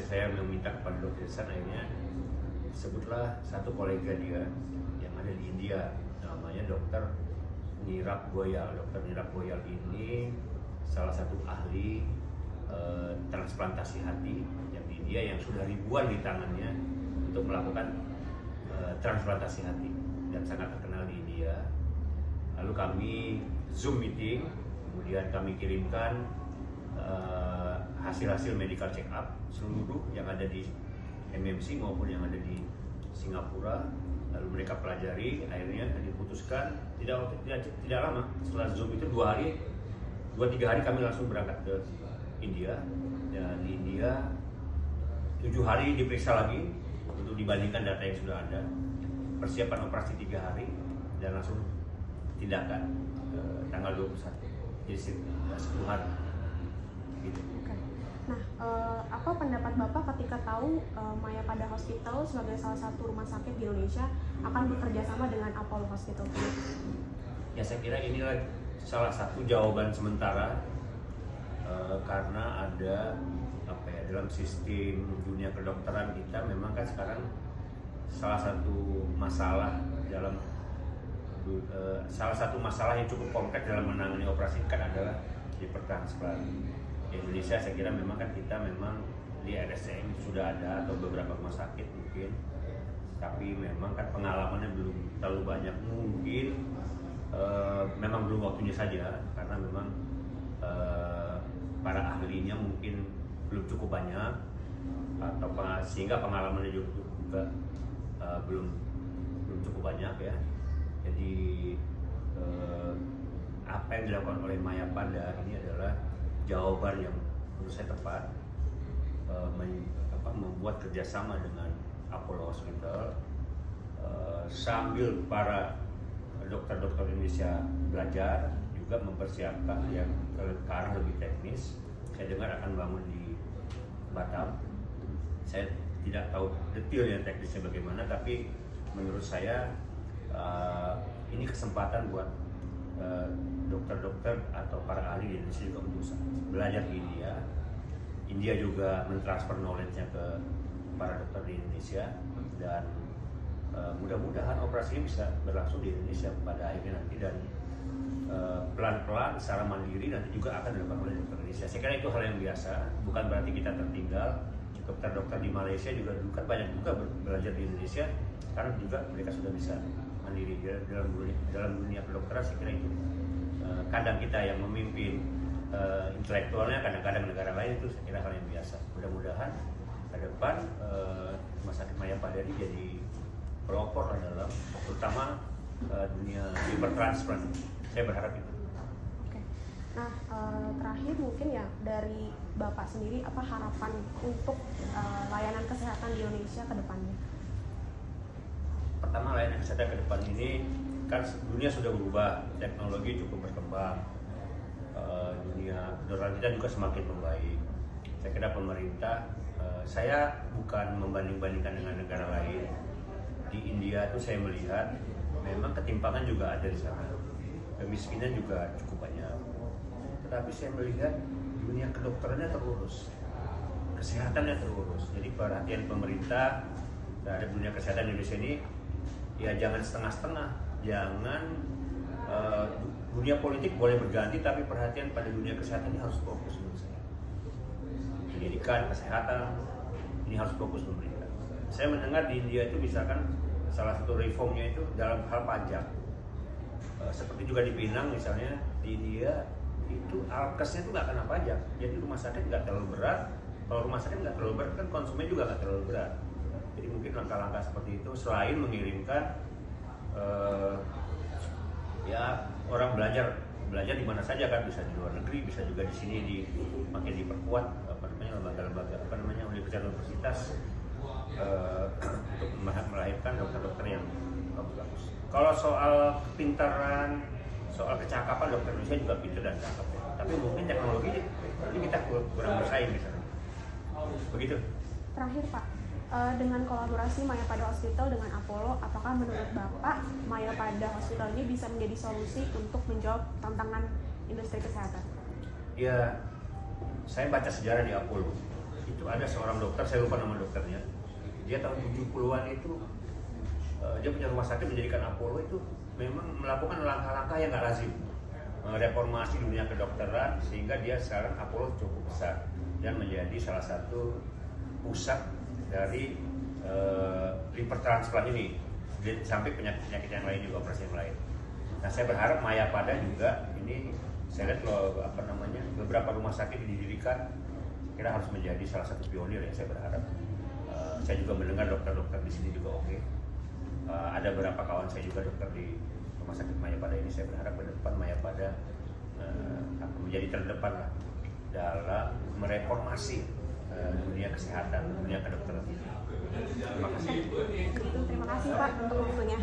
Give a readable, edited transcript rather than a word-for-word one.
saya meminta kepada dokter Ihsan, akhirnya sebutlah satu kolega dia yang ada di India, namanya Dokter Nirav Goyal. Dokter Nirav Goyal ini salah satu ahli transplantasi hati yang di India, yang sudah ribuan di tangannya untuk melakukan transplantasi hati dan sangat terkenal di India. Lalu kami Zoom meeting, kemudian kami kirimkan hasil-hasil medical check up seluruh yang ada di MMC maupun yang ada di Singapura. Lalu mereka pelajari, akhirnya diputuskan tidak lama setelah Zoom itu 2-3 hari kami langsung berangkat ke India, dan di India 7 hari diperiksa lagi untuk dibandingkan data yang sudah ada, persiapan operasi 3 hari, dan langsung tindakan tanggal 21, jadi 10 hari gitu. Oke. Nah, apa pendapat Bapak ketika tahu Mayapada Hospital sebagai salah satu rumah sakit di Indonesia akan bekerja sama dengan Apollo Hospital? Ya, saya kira inilah salah satu jawaban sementara, karena ada dalam sistem dunia kedokteran kita memang kan sekarang salah satu masalah yang cukup kompleks dalam menangani operasi kan adalah hipertransplant. Di Indonesia saya kira memang kan kita memang di RSCM sudah ada atau beberapa rumah sakit mungkin, tapi memang kan pengalamannya belum terlalu banyak, mungkin memang belum waktunya saja, karena memang para ahlinya mungkin belum cukup banyak, atau sehingga pengalamannya juga belum cukup banyak ya. Jadi apa yang dilakukan oleh Mayapada ini adalah jawaban yang menurut saya tepat, membuat kerjasama dengan Apollo Hospital, sambil para dokter-dokter Indonesia belajar juga mempersiapkan yang ke arah lebih teknis. Saya dengar akan bangun di Batam. Saya tidak tahu detailnya teknisnya bagaimana, tapi menurut saya ini kesempatan buat dokter-dokter atau para ahli di Indonesia juga untuk belajar di India. India juga mentransfer knowledge-nya ke para dokter di Indonesia, dan mudah-mudahan operasi ini bisa berlangsung di Indonesia pada akhirnya nanti, dan pelan-pelan secara mandiri nanti juga akan dilakukan oleh dokter Indonesia. Saya kira itu hal yang biasa, bukan berarti kita tertinggal. Dokter-dokter di Malaysia juga kan banyak juga belajar di Indonesia, karena juga mereka sudah bisa mandiri dalam dunia kedokteran. Saya kira itu kadang kita yang memimpin intelektualnya, kadang-kadang negara lain, itu saya kira hal yang biasa. Mudah-mudahan ke depan Rumah Sakit Mayapada ini jadi pelopor dalam terutama dunia hipertransplant. Saya berharap itu. Oke. Nah, terakhir mungkin ya dari Bapak sendiri, apa harapan untuk layanan kesehatan di Indonesia ke depannya? Pertama, layanan kesehatan ke depan ini kan dunia sudah berubah, teknologi cukup berkembang, dunia kedokteran kita juga semakin membaik. Saya kira pemerintah, saya bukan membanding-bandingkan dengan negara lain. Di India itu saya melihat memang ketimpangan juga ada di sana, kemiskinan juga cukup banyak. Tetapi saya melihat dunia kedokterannya terurus, kesehatannya terurus. Jadi perhatian pemerintah terhadap dunia kesehatan Indonesia ini ya jangan setengah-setengah, jangan dunia politik boleh berganti, tapi perhatian pada dunia kesehatan ini harus fokus menurut saya. Pendidikan, kesehatan ini harus fokus pemerintah. Saya mendengar di India itu misalkan salah satu reformnya itu dalam hal pajak. Seperti juga di Pinang misalnya, di India itu alkesnya itu nggak kena pajak, jadi rumah sakit nggak terlalu berat. Kalau rumah sakit nggak terlalu berat kan konsumen juga nggak terlalu berat. Jadi mungkin langkah-langkah seperti itu selain mengirimkan ya orang belajar di mana saja kan, bisa di luar negeri, bisa juga di sini makin diperkuat lembaga-lembaga universitas untuk melahirkan dokter-dokter yang bagus-bagus. Kalau soal kepintaran, soal kecakapan, dokter Indonesia juga pintar dan cakep ya. Tapi mungkin teknologi ini kita kurang bersaing misalnya. Begitu. Terakhir Pak, dengan kolaborasi Mayapada Hospital dengan Apollo, apakah menurut Bapak Mayapada Hospital ini bisa menjadi solusi untuk menjawab tantangan industri kesehatan? Ya, saya baca sejarah di Apollo. itu ada seorang dokter, saya lupa nama dokternya, dia tahun 70-an itu dia punya rumah sakit menjadikan Apollo itu memang melakukan langkah-langkah yang nggak lazim, reformasi dunia kedokteran, sehingga dia sekarang Apollo cukup besar dan menjadi salah satu pusat dari liver transplant ini, sampai penyakit-penyakit yang lain juga, operasi yang lain. Nah, saya berharap Mayapada juga ini, saya lihat beberapa rumah sakit didirikan, kira harus menjadi salah satu pionir ya. Saya berharap. Saya juga mendengar dokter-dokter di sini juga oke. Ada beberapa kawan saya juga dokter di rumah sakit Mayapada ini. Saya berharap ke depan Mayapada akan menjadi terdepan lah dalam mereformasi dunia kesehatan, dunia kedokteran. Terima kasih. Terima kasih Pak untuk waktunya.